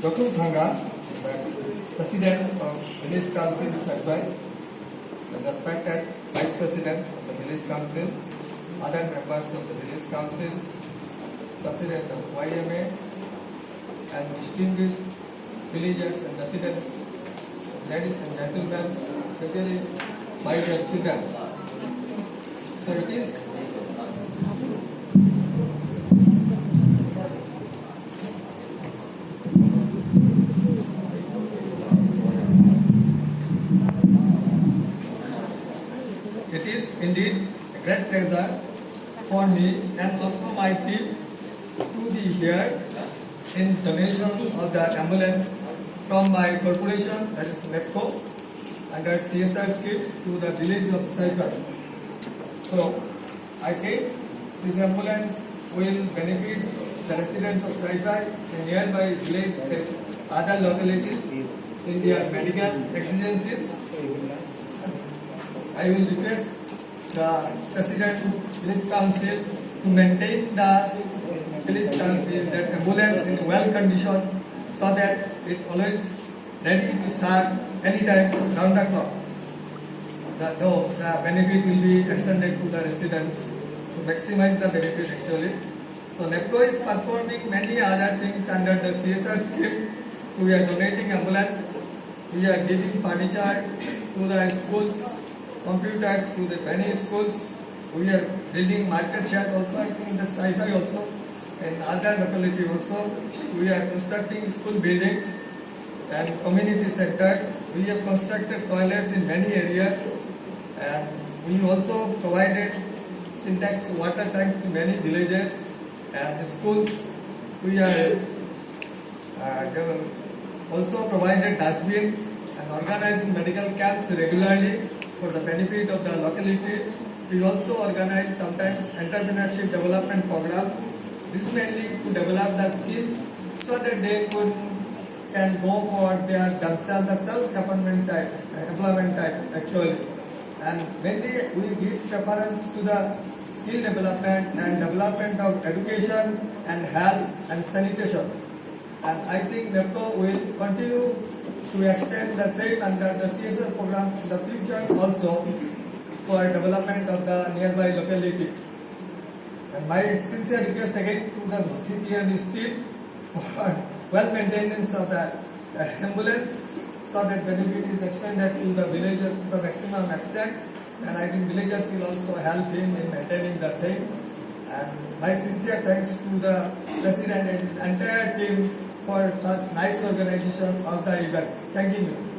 Dr. Thanga, the President of Village Council Sarbai, the respected Vice President of the Village Council, other members of the Village Councils, President of YMA, and distinguished villagers and residents, ladies and gentlemen, especially my dear children. So it is indeed a great pleasure for me and also my team to be here in donation of the ambulance from my corporation, that is NEPCO, under CSR scheme to the village of Saipan. So I think this ambulance will benefit the residents of Saipan and nearby village and other localities in their medical exigencies. I will request the President of Village Council to maintain the Village Council, that ambulance in well condition so that it always ready to serve anytime round the clock. Though the benefit will be extended to the residents to maximize the benefit actually. So NEPCO is performing many other things under the CSR scheme. So we are donating ambulance, we are giving furniture to the schools, computers to the many schools. We are building market share also, I think in the Saibai also, and other locality also. We are constructing school buildings and community centers. We have constructed toilets in many areas, and we also provided syntax water tanks to many villages and schools. We are also provided dustbin and organizing medical camps regularly for the benefit of the locality. We also organize sometimes entrepreneurship development program. This mainly to develop the skill so that they can go for their themselves the self-employment type actually. And mainly we give preference to the skill development and development of education and health and sanitation. And I think NEPCO will continue to extend the same under the CSR program in the future also for development of the nearby locality. And my sincere request again to the CP and his team for well maintenance of the ambulance so that benefit is extended to the villagers to the maximum extent. And I think villagers will also help him in maintaining the same. And my sincere thanks to the President and his entire team for such nice organization of the event. Thank you.